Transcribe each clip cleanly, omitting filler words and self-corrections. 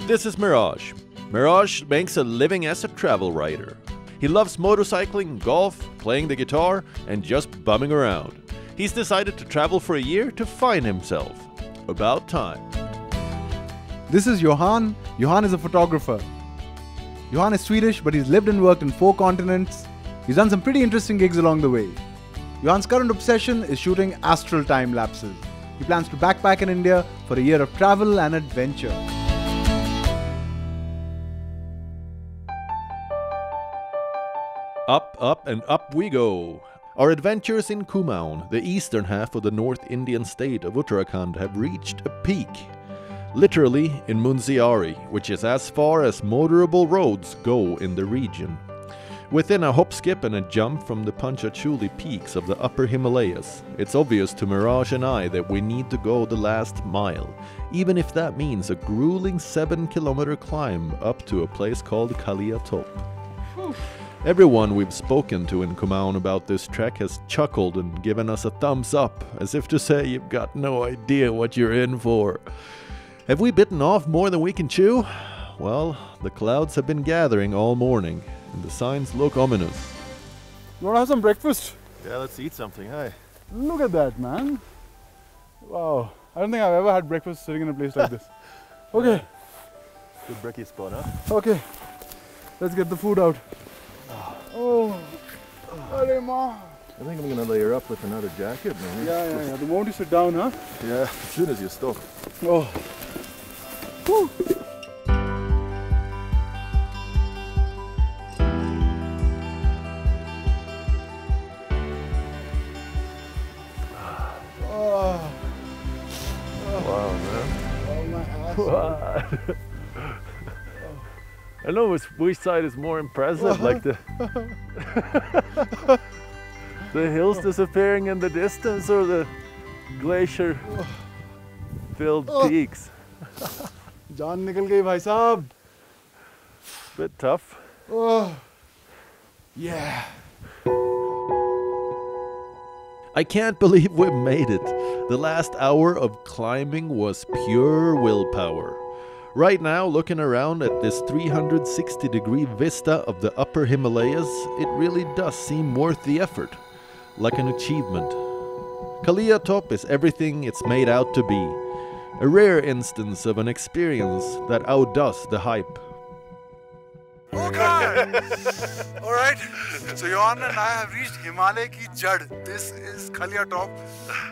This is Mirage. Mirage makes a living as a travel writer. He loves motorcycling, golf, playing the guitar, and just bumming around. He's decided to travel for a year to find himself. About time. This is Johan. Johan is a photographer. Johan is Swedish, but he's lived and worked in 4 continents. He's done some pretty interesting gigs along the way. Johan's current obsession is shooting astral time lapses. He plans to backpack in India for a year of travel and adventure. Up and up we go. Our adventures in Kumaon, the eastern half of the North Indian state of Uttarakhand, have reached a peak. Literally in Munsyari, which is as far as motorable roads go in the region. Within a hop, skip and a jump from the panchachuli peaks of the upper Himalayas, it's obvious to Mirage and I that we need to go the last mile, even if that means a grueling 7-kilometer climb up to a place called Khaliya top. Everyone we've spoken to in Kumaon about this trek has chuckled and given us a thumbs up, as if to say you've got no idea what you're in for. Have we bitten off more than we can chew? Well, the clouds have been gathering all morning, and the signs look ominous. You want to have some breakfast? Yeah, let's eat something, hey. Look at that, man. Wow. I don't think I've ever had breakfast sitting in a place like this. Okay. Good brekkie spot, huh? Okay. Let's get the food out. Oh. Arey ma. I think I'm gonna layer up with another jacket, man. Yeah. The moment you sit down, huh? Yeah, as soon as you stop. Oh. Whew. Wow, man. Oh, my ass. Wow. I know which side is more impressive, like the the hills disappearing in the distance or the glacier-filled peaks. Jaan nikal gayi, bhai sahab. Bit tough. Oh. Yeah. I can't believe we made it. The last hour of climbing was pure willpower. Right now, looking around at this 360-degree vista of the upper Himalayas, it really does seem worth the effort. Like an achievement. Khaliya top is everything it's made out to be. A rare instance of an experience that outdoes the hype. Okay. Alright. So Johan and I have reached Himalaya ki jad. This is Khaliya top.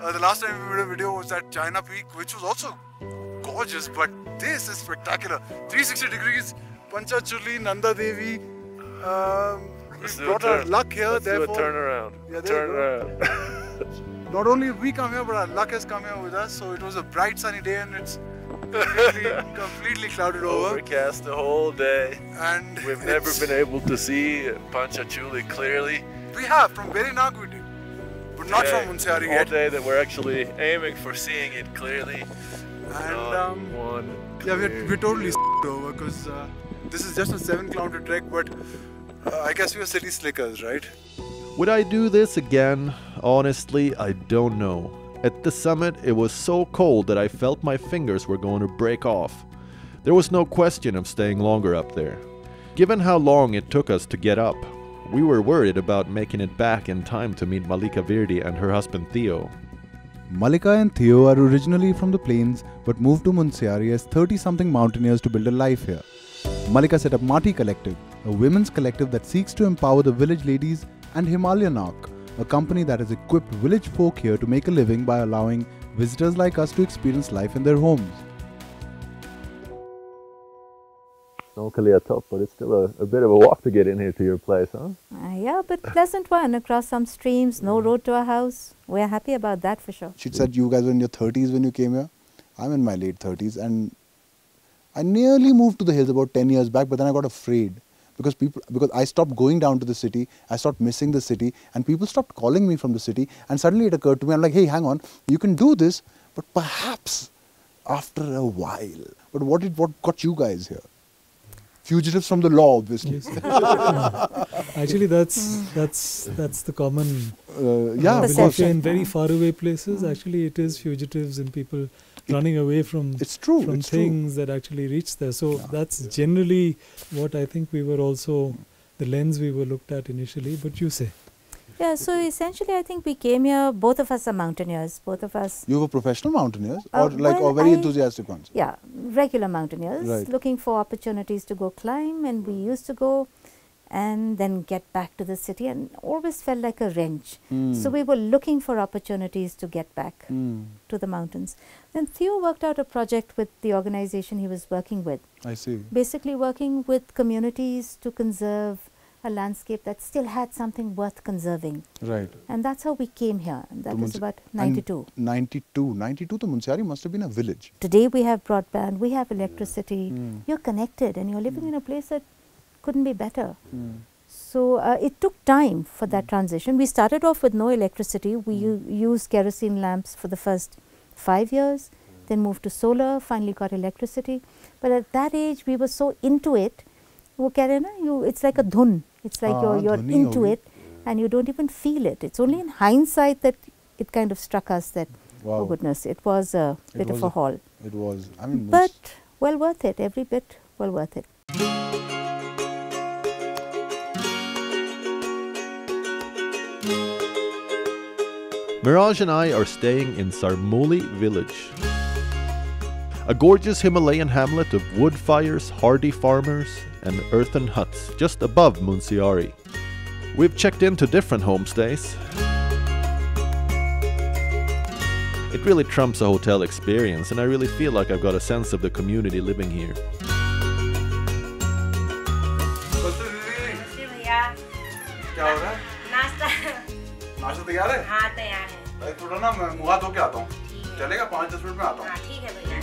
The last time we made a video was at China Peak, which was also gorgeous, but this is spectacular. 360 degrees, Panchachuli, Nanda Devi. We brought our luck here. Let's therefore, do a turnaround. Yeah, Turn around. Not only have we come here, but our luck has come here with us. So it was a bright sunny day and it's completely clouded over. Overcast the whole day. And we've never been able to see Panchachuli clearly. We have, from Berinag we did. But not from Munsyari yet. All day that we're actually aiming for seeing it clearly. And yeah, we're totally over because this is just a 7-kilometer trek, but I guess we are city slickers, right? Would I do this again? Honestly, I don't know. At the summit, it was so cold that I felt my fingers were going to break off. There was no question of staying longer up there. Given how long it took us to get up, we were worried about making it back in time to meet Malika Virdi and her husband Theo. Malika and Theo are originally from the plains but moved to Munsyari as 30-something mountaineers to build a life here. Malika set up Mati Collective, a women's collective that seeks to empower the village ladies, and Himalayan Arc, a company that has equipped village folk here to make a living by allowing visitors like us to experience life in their homes. No Khaliya top, but it's still a bit of a walk to get in here to your place, huh? Yeah, but pleasant one, across some streams, no road to our house. We're happy about that for sure. She said you guys were in your 30s when you came here. I'm in my late 30s and I nearly moved to the hills about 10 years back, but then I got afraid because I stopped going down to the city, I stopped missing the city, and people stopped calling me from the city, and suddenly it occurred to me, I'm like, hey, hang on, you can do this, but perhaps after a while. But what got you guys here? Fugitives from the law, obviously. Actually, that's the common yeah, because you're in very far away places. Actually, it is fugitives and people running away from It's true. from It's true. things that actually reach there. So that's generally what I think we were also, the lens we were looked at initially. But you say. Yeah, so essentially I think we came here, both of us are mountaineers, both of us. You were professional mountaineers, Uh, or like well, or very I- enthusiastic ones? Yeah, regular mountaineers, Right. looking for opportunities to go climb, and we used to go and then get back to the city, and always felt like a wrench. So we were looking for opportunities to get back to the mountains. Then Theo worked out a project with the organization he was working with, I see. basically working with communities to conserve a landscape that still had something worth conserving. Right. And that's how we came here. And that To was Munsi- about and 92. 92 to Munsyari must have been a village. Today we have broadband, we have electricity, you're connected, and you're living in a place that couldn't be better. So it took time for that transition. We started off with no electricity. We used kerosene lamps for the first 5 years, then moved to solar, finally got electricity. But at that age, we were so into it. It's like a dhun. It's like you're dhuni into hogi. it, and you don't even feel it. It's only in hindsight that it kind of struck us that, Wow. oh goodness, it was a bit was of a haul. It was. I mean, But well worth it, every bit well worth it. Mirage and I are staying in Sarmoli village. A gorgeous Himalayan hamlet of wood fires, hardy farmers, and earthen huts just above Munsyari. We've checked into different homestays. It really trumps a hotel experience, and I really feel like I've got a sense of the community living here. क्या हो रहा है? नाश्ता तैयार है? हाँ तैयार है। भाई थोड़ा ना मैं मुँह हाथ धो के आता हूँ। चलेगा 5-10 मिनट में आता हूँ। हाँ ठीक है भैया।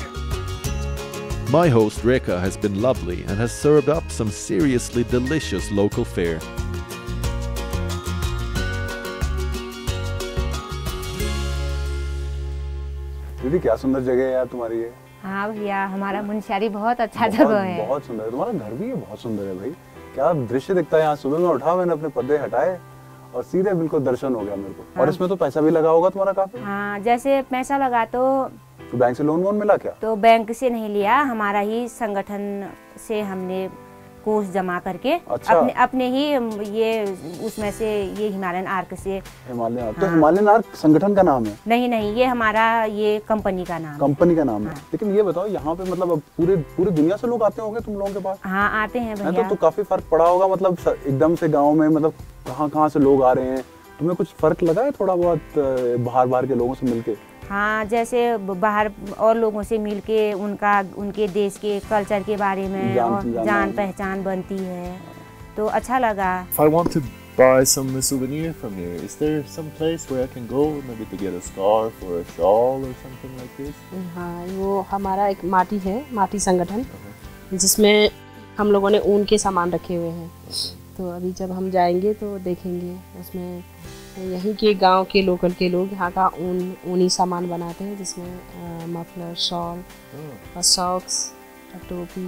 My host Rekha has been lovely and has served up some seriously delicious local fare. दीदी क्या सुंदर जगह है यार तुम्हारी ये। हाँ भैया हमारा मुंशियारी बहुत अच्छा जगह है। बहुत सुंदर है। तुम्हारा घर भी ये बहुत सुंदर है भाई। क्या दृश्य दिखता है यहाँ। सुबह में उठा, मैंने अपने पर्दे हटाए और सीधे बिल्कुल दर्शन हो गया मेरे को। और इसमें तो पैसा भी लगा होगा तुम्हारा काफी। हाँ जैसे पैसा लगा तो बैंक से लोन वोन मिला क्या? तो बैंक से नहीं लिया, हमारा ही संगठन से हमने कोष जमा करके अच्छा। अपने ही ये उसमें से ये हिमालयन आर्क से। Himalayan arc. तो हिमालयन आर्क संगठन का नाम है? नहीं ये हमारा ये कंपनी का नाम। कंपनी का नाम है। लेकिन ये बताओ यहाँ पे मतलब अब पूरे दुनिया से लोग आते होंगे तुम लोगों के पास? हाँ आते हैं भैया। तो काफी फर्क पड़ा होगा मतलब एकदम से गाँव में मतलब कहाँ से लोग आ रहे हैं, तुम्हें कुछ फर्क लगा है थोड़ा बहुत बाहर के लोगों से मिलके? हाँ जैसे बाहर और लोगों से मिलके उनके देश के कल्चर के बारे में जान पहचान बनती है, तो अच्छा लगा। If I want to buy some souvenir from here, is there some place where I can go maybe to get a scarf or a shawl or something like this? हाँ वो हमारा एक माटी है, माटी संगठन, जिसमें हम लोगों ने ऊन के सामान रखे हुए हैं। तो अभी जब हम जाएंगे तो देखेंगे उसमें यहीं के गांव के लोकल के लोग यहाँ का ऊनी सामान बनाते हैं, जिसमें मफलर, शॉल और सॉक्स, टोपी,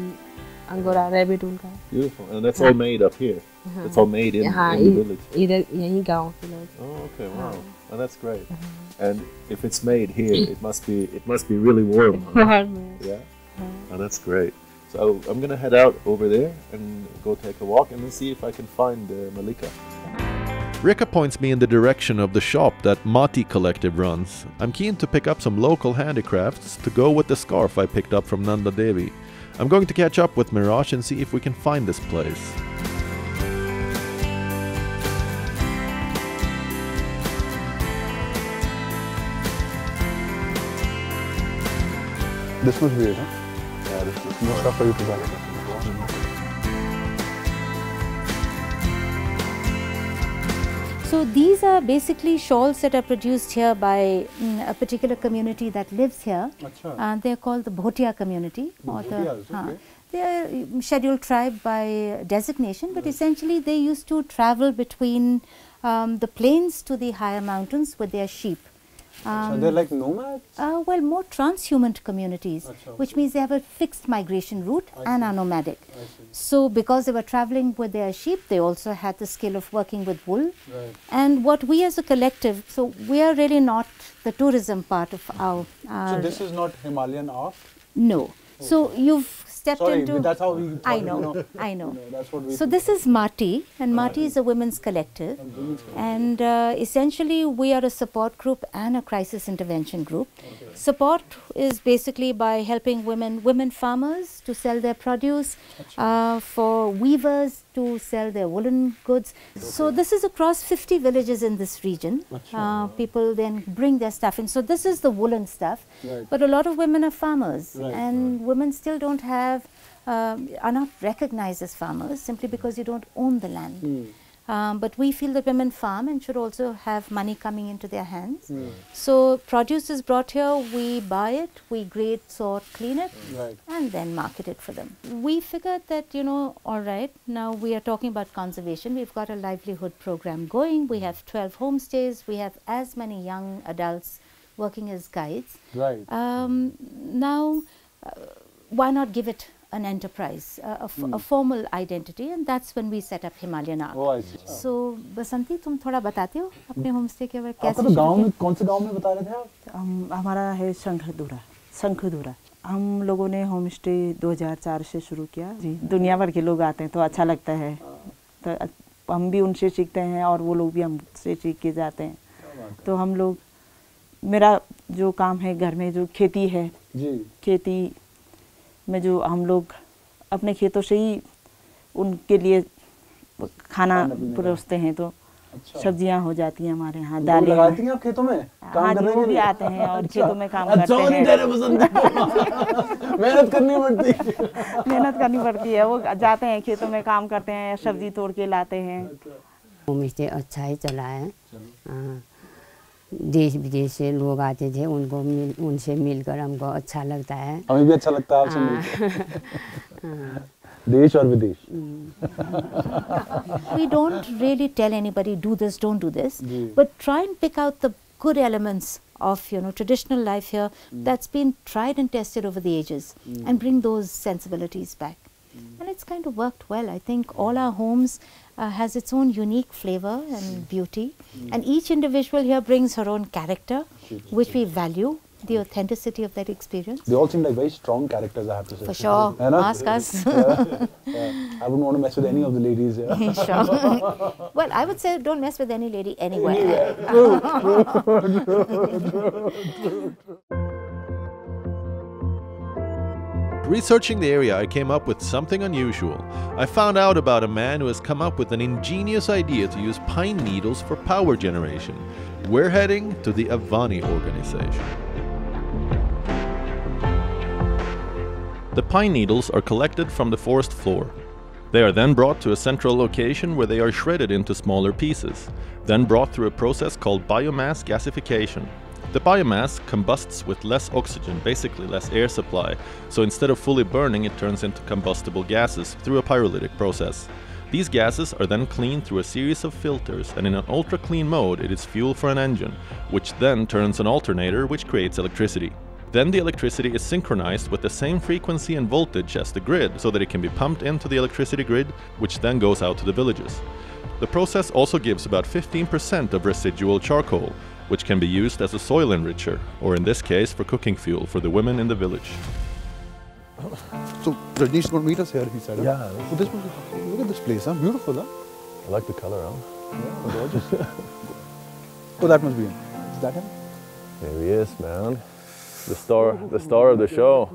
अंगोरा, रैबिट ऊन का। Beautiful, and that's all made up here. It's all made in the village. इधर यहीं गांव के लोग। Oh, okay, wow, and that's great. And if it's made here, it must be really warm. Huh? Yeah, and that's great. So I'm gonna head out over there and go take a walk and then see if I can find Malika. Rekha points me in the direction of the shop that Mati Collective runs. I'm keen to pick up some local handicrafts to go with the scarf I picked up from Nanda Devi. I'm going to catch up with Mirage and see if we can find this place. This was weird, huh? Yeah, this was no stuff for you to buy. So these are basically shawls that are produced here by a particular community that lives here. And they are called the Bhotia community. They are scheduled tribe by designation, but essentially they used to travel between the plains to the higher mountains with their sheep. So they're like nomads? Well, more transhuman communities, which means they have a fixed migration route and are nomadic. So because they were traveling with their sheep, they also had the skill of working with wool. Right. And what we as a collective, so we are really not the tourism part of our... So this is not Himalayan art? No. So you've stepped into... Sorry, that's how we... I know, I know. That's what we So this is Mati, and Mati is a women's collective. And essentially we are a support group and a crisis intervention group. Support is basically by helping women farmers to sell their produce, for weavers to sell their woolen goods. So this is across 50 villages in this region. People then bring their stuff in. So this is the woolen stuff, but a lot of women are farmers, and women still don't have, are not recognized as farmers simply because you don't own the land. But we feel that women farm and should also have money coming into their hands. So produce is brought here, we buy it, we grade, sort, clean it, and then market it for them. We figured that, you know, all right, now we are talking about conservation. We've got a livelihood program going. We have 12 homestays. We have as many young adults working as guides. Now, why not give it an enterprise, a formal identity, and that's when we set up Himalayan Art. Oh, I see. So, Basanti, तुम थोड़ा बताते हो अपने homestay के बारे में कैसे? आपका तो गांव में कौन से गांव में बता रहे थे आप? हमारा है शंखधुरा। हम लोगों ने होमस्टे 2004 से शुरू किया। जी, दुनिया भर के लोग आते हैं तो अच्छा लगता है। तो हम भी उनसे सीखते हैं और वो लोग भी हमसे सीख के जाते हैं। तो हम लोग, मेरा जो काम है घर में जो खेती है, खेती में जो हम लोग अपने खेतों से ही उनके लिए खाना परोसते हैं, तो सब्जियां हो जाती हैं हमारे यहाँ, दालें लगाती हैं आप खेतों में? हाँ जी, वो भी आते हैं और खेतों में काम करते हैं। मेहनत करनी पड़ती है। मेहनत करनी पड़ती है, वो जाते हैं खेतों में काम करते हैं, सब्जी तोड़ के लाते हैं। होमस्टे अच्छा ही चला है। देश विदेश से लोग आते थे, उनसे मिलकर हमको अच्छा लगता है। हमें भी अच्छा लगता है आपसे मिलकर। देश और विदेश। We don't really tell anybody do this, don't do this, but try and pick out the good elements of, you know, traditional life here that's been tried and tested over the ages, and bring those sensibilities back. And it's kind of worked well. I think all our homes has its own unique flavor and beauty, and each individual here brings her own character, which we value, the authenticity of that experience. They all seem like very strong characters, I have to say. For sure. Ask us. I wouldn't want to mess with any of the ladies here. Sure. Well, I would say don't mess with any lady anywhere. Researching the area, I came up with something unusual. I found out about a man who has come up with an ingenious idea to use pine needles for power generation. We're heading to the Avani organization. The pine needles are collected from the forest floor. They are then brought to a central location where they are shredded into smaller pieces, then brought through a process called biomass gasification. The biomass combusts with less oxygen, basically less air supply, so instead of fully burning, it turns into combustible gases through a pyrolytic process. These gases are then cleaned through a series of filters, and in an ultra-clean mode it is fuel for an engine, which then turns an alternator which creates electricity. Then the electricity is synchronized with the same frequency and voltage as the grid, so that it can be pumped into the electricity grid, which then goes out to the villages. The process also gives about 15% of residual charcoal, which can be used as a soil enricher, or in this case for cooking fuel for the women in the village. So Rajneesh is going to meet us here, he said. Yeah. So look at this place, huh? Beautiful, huh? I like the color, huh? Yeah, gorgeous. Oh, that must be him. Is that him? There he is, man. The star of the show.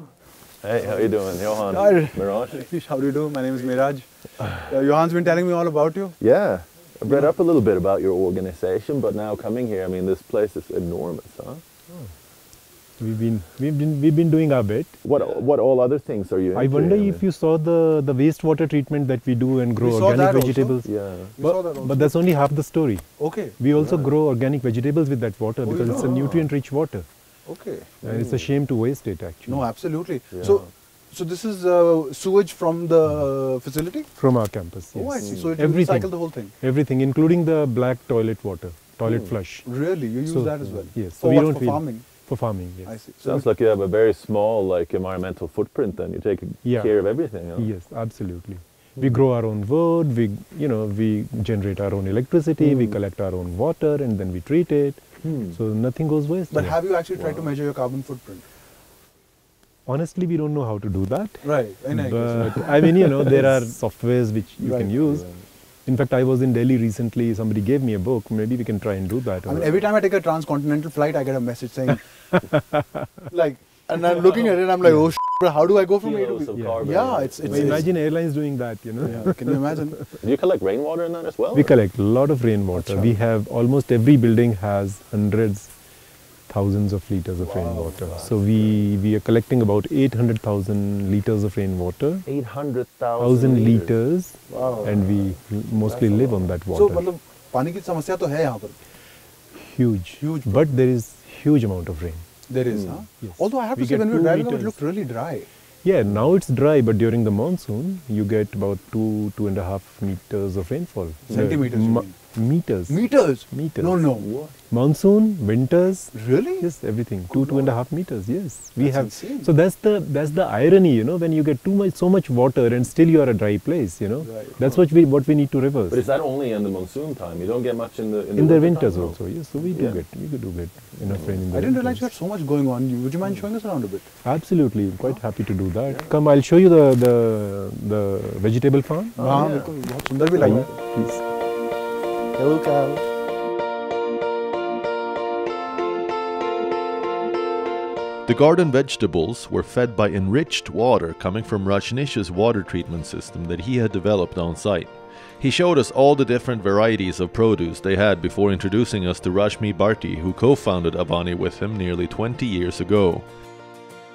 Hey, how you doing, Johan? Hi. Miraj? How do you do? My name is Miraj. Johan's been telling me all about you. Yeah. I've read up a little bit about your organization, but now coming here, I mean, this place is enormous, huh? We've been doing our bit. What all other things are you into? I wonder if you saw the wastewater treatment that we do and grow organic vegetables. Yeah. But that's only half the story. Okay. We also grow organic vegetables with that water because it's a nutrient-rich water. Okay. And it's a shame to waste it, actually. No, absolutely. Yeah. So this is sewage from the facility? From our campus, yes. Oh, I see. So it recycle the whole thing? Everything, including the black toilet water. toilet flush. Really? You use that as well? Yes. For we what? don't For feel- farming? For farming, yes. I see. Sounds like you have a very small, like, environmental footprint. Then you take care of everything. Huh? Yes, absolutely. We grow our own wood. We generate our own electricity. We collect our own water, and then we treat it. So nothing goes waste. But have you actually tried to measure your carbon footprint? Honestly, we don't know how to do that. Right. But I mean, there are softwares which you can use. In fact, I was in Delhi recently. Somebody gave me a book. Maybe we can try and do that. I mean, every time I take a transcontinental flight, I get a message saying, like, and I'm looking at it, I'm like, oh, how do I go from A to B? Yeah, it's imagine airlines doing that, Yeah, can you imagine? Do you collect rainwater in that as well? We collect a lot of rainwater. We have almost every building has hundreds, thousands of liters of rainwater. So we are collecting about 800,000 liters of rainwater. 800,000 liters. Wow. And we mostly live on that water. So, मतलब पानी की समस्या तो है यहाँ पर. Huge. But there is huge amount of rain. There is, huh? Yes. Although I have to say, when we were driving, it looked really dry. Yeah, now it's dry, but during the monsoon, you get about 2.5 meters of rainfall. Centimeters, you mean? Meters. Meters? Meters. No, no. What? Monsoon, winters. Really? Yes, everything. 2.5 meters. Yes, we That's have. insane. So that's the irony, when you get so much water and still you are a dry place, Right. That's what we need to reverse. But is that only in the monsoon time? You don't get much in the winters time, also. Yes, so we do get enough rain in the I didn't winters. realize you had so much going on. Would you mind showing us around a bit? Absolutely, I'm quite happy to do that. Come, I'll show you the vegetable farm. हाँ, बिल्कुल बहुत सुंदर भी लग रहा है. Please. Hello, cow. The garden vegetables were fed by enriched water coming from Rajnish's water treatment system that he had developed on site. He showed us all the different varieties of produce they had before introducing us to Rashmi Bharti, who co-founded Avani with him nearly 20 years ago.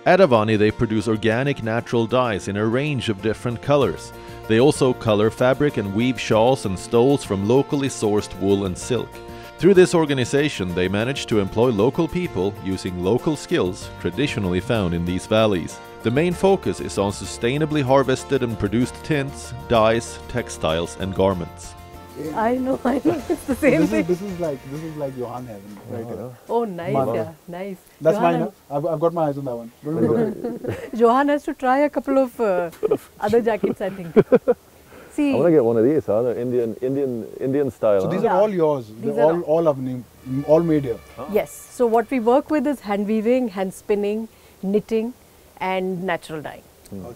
At Avani, they produce organic natural dyes in a range of different colors. They also color fabric and weave shawls and stoles from locally sourced wool and silk. Through this organization, they managed to employ local people using local skills traditionally found in these valleys. The main focus is on sustainably harvested and produced tints, dyes, textiles, and garments. I know, it's the same thing. This is like Johan heaven right here. Oh, nice, nice. That's Johan, mine, huh? I've got my eyes on that one. Johan has to try a couple of other jackets, I think. See, I want to get one of these, huh? The Indian style. So these are all yours. They're all all made here. Oh. Yes. So what we work with is hand weaving, hand spinning, knitting, and natural dyeing.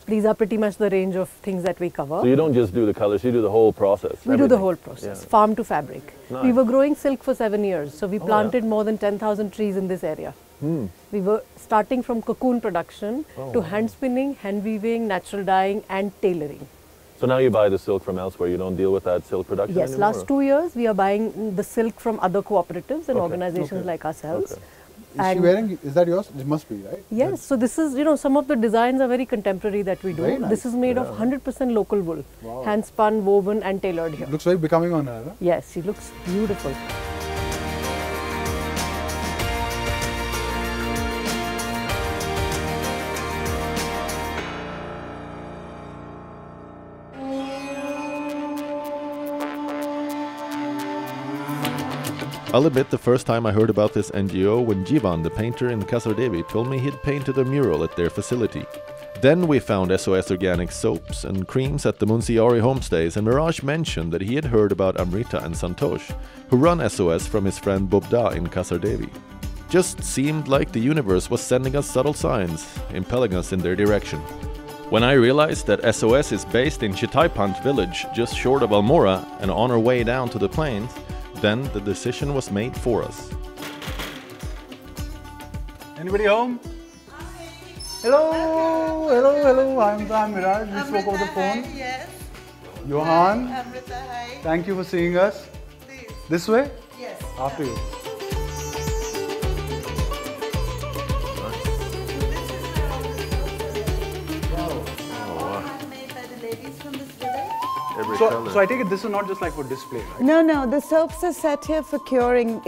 These are pretty much the range of things that we cover. So you don't just do the colors; you do the whole process. We do the whole process, farm to fabric. Nice. We were growing silk for 7 years, so we planted more than 10,000 trees in this area. We were starting from cocoon production to hand spinning, hand weaving, natural dyeing, and tailoring. So now you buy the silk from elsewhere. You don't deal with that silk production Yes, anymore? last 2 years we are buying the silk from other cooperatives and organizations like ourselves. Is she wearing? Is that yours? It must be, right? Yes. So this is, some of the designs are very contemporary that we do. Very nice. This is made of 100% local wool, hand spun, woven, and tailored here. Looks very becoming on her. Huh? Yes, she looks beautiful. I'll admit the first time I heard about this NGO when Jivan, the painter in Kasardevi, told me he'd painted a mural at their facility. Then we found SOS Organic soaps and creams at the Munsyari homestays, and Miraj mentioned that he had heard about Amrita and Santosh, who run SOS from his friend Bobda in Kasardevi. Just seemed like the universe was sending us subtle signs, impelling us in their direction. When I realized that SOS is based in Chitaipant village just short of Almora and on our way down to the plains, then the decision was made for us. Anybody home? Hello. I'm Miraj. We spoke over the phone. Yes. Johan. Amrita, hi. Thank you for seeing us. Please. This way? Yes. After you. So I take it this is not just like for display, right? No. The soaps are set here for curing.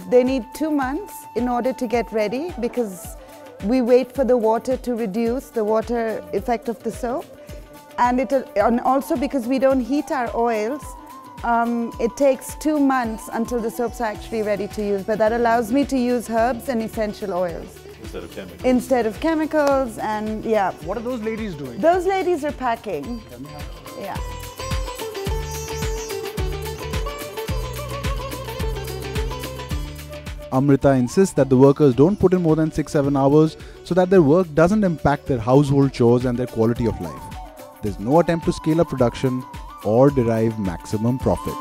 They need 2 months in order to get ready because we wait for the water to reduce the water effect of the soap, and also because we don't heat our oils, it takes 2 months until the soaps are actually ready to use, but that allows me to use herbs and essential oils. Instead of chemicals. Instead of chemicals, and yeah. What are those ladies doing? Those ladies are packing. Yeah. Amrita insists that the workers don't put in more than 6-7 hours so that their work doesn't impact their household chores and their quality of life. There's no attempt to scale up production or derive maximum profit.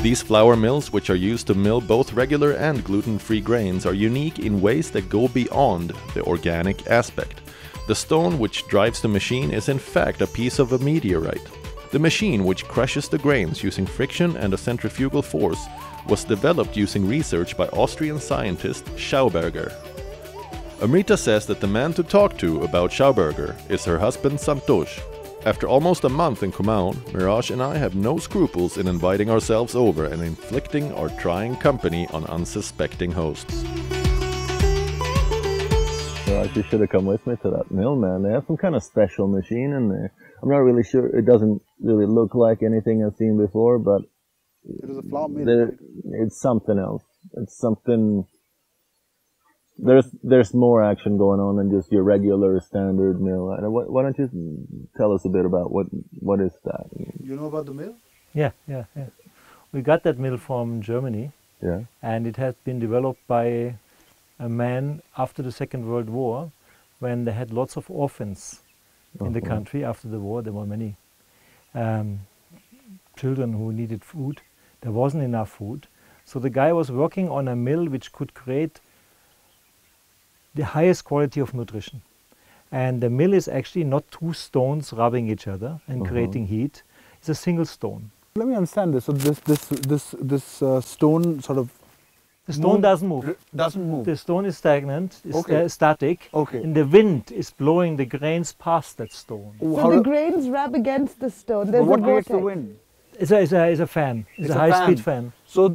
These flour mills, which are used to mill both regular and gluten-free grains, are unique in ways that go beyond the organic aspect. The stone which drives the machine is in fact a piece of a meteorite. The machine, which crushes the grains using friction and a centrifugal force, was developed using research by Austrian scientist Schauberger. Amrita says that the man to talk to about Schauberger is her husband Santosh. After almost a month in Kumaon, Mirage and I have no scruples in inviting ourselves over and inflicting our trying company on unsuspecting hosts. Mirage, you should have come with me to that mill, man. They have some kind of special machine in there. I'm not really sure. It doesn't really look like anything I've seen before, but it is a flour mill. It's something else. It's something. There's more action going on than just your regular standard mill. Why don't you tell us a bit about what is that? You know about the mill? Yeah. We got that mill from Germany. Yeah. And it has been developed by a man after the Second World War, when they had lots of orphans in the country. After the war, there were many children who needed food. There wasn't enough food. So the guy was working on a mill which could create the highest quality of nutrition. And the mill is actually not two stones rubbing each other and creating heat. It's a single stone. Let me understand this. So this stone sort of... The stone doesn't move. Doesn't move. The stone is stagnant, is static, and the wind is blowing the grains past that stone. So the grains rub against the stone. There's what a creates vortex. the wind? It's a fan. It's a high-speed fan. So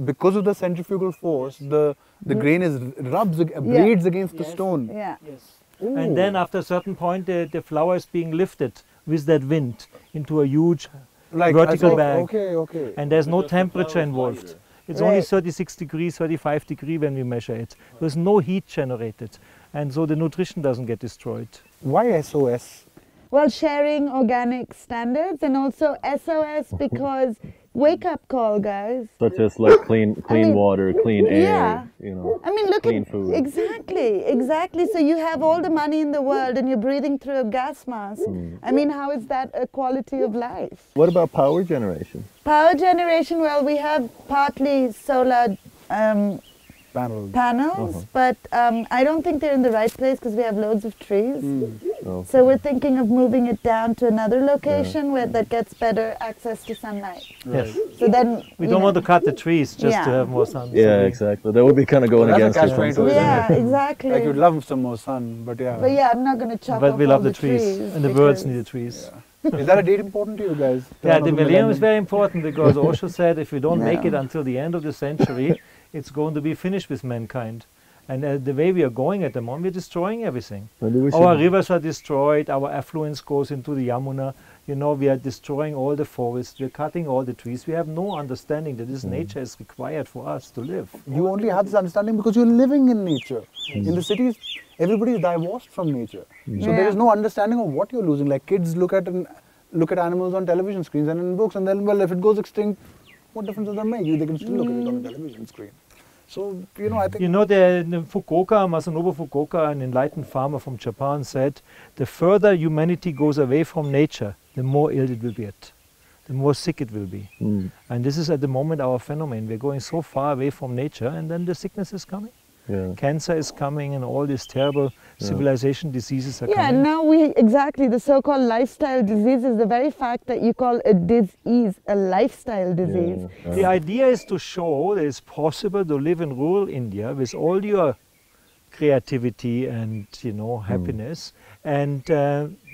because of the centrifugal force, the grain blades against the stone. Yeah. Yes. And then after a certain point, the flour is being lifted with that wind into a huge vertical bag. Okay. And there's no temperature involved. It's only 36 degrees, 35 degrees when we measure it. There's no heat generated. And so the nutrition doesn't get destroyed. Why SOS? Well, sharing organic standards, and also SOS because wake up call, guys. Such as like clean water, clean air, yeah. you know, I mean, look clean at food. Exactly. So you have all the money in the world and you're breathing through a gas mask. I mean, how is that a quality of life? What about power generation? Power generation, well, we have partly solar panels, but I don't think they're in the right place because we have loads of trees. So we're thinking of moving it down to another location where that gets better access to sunlight. Yes. So then we don't want to cut the trees just to have more sun. Yeah, exactly. That would be kind of going against your Yeah, exactly. Like you'd love some more sun, but yeah. But yeah, I'm not going to chop But off we all love the trees, and the birds need the trees. Is that a date important to you guys? Yeah, the millennium is very important because Osho said if we don't make it until the end of the century, it's going to be finished with mankind. And the way we are going at the moment, we're destroying everything. Our rivers are destroyed, our affluence goes into the Yamuna. You know, we are destroying all the forests, we're cutting all the trees. We have no understanding that this nature is required for us to live. You only have this understanding because you're living in nature. In the cities, everybody is divorced from nature. So there is no understanding of what you're losing. Like kids look at animals on television screens and in books, and then, well, if it goes extinct, what difference does that make? They can still look at it on a television screen. So, you know, I think... You know, Masanobu Fukuoka, an enlightened farmer from Japan, said, the further humanity goes away from nature, the more ill it will get, the more sick it will be. And this is at the moment our phenomenon. We're going so far away from nature, and then the sickness is coming. Cancer is coming, and all these terrible civilization diseases are coming. Yeah, now the so-called lifestyle diseases, the very fact that you call a disease a lifestyle disease. The idea is to show that it's possible to live in rural India with all your creativity and, you know, happiness, and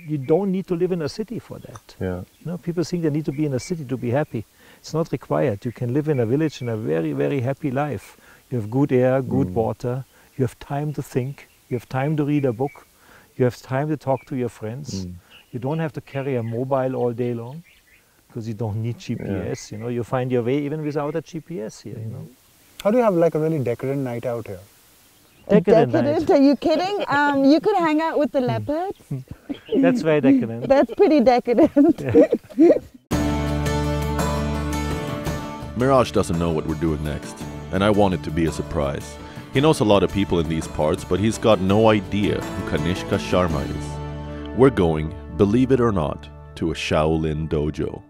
you don't need to live in a city for that. You know, people think they need to be in a city to be happy. It's not required. You can live in a village in a very, very happy life. You have good air, good water, you have time to think, you have time to read a book, you have time to talk to your friends. You don't have to carry a mobile all day long. because you don't need GPS. You know, you find your way even without a GPS here. You know. How do you have like a really decadent night out here? Decadent? Are you kidding? You could hang out with the leopards. That's very decadent. That's pretty decadent. Mirage doesn't know what we're doing next, and I want it to be a surprise. He knows a lot of people in these parts, but he's got no idea who Kanishka Sharma is. We're going, believe it or not, to a Shaolin dojo.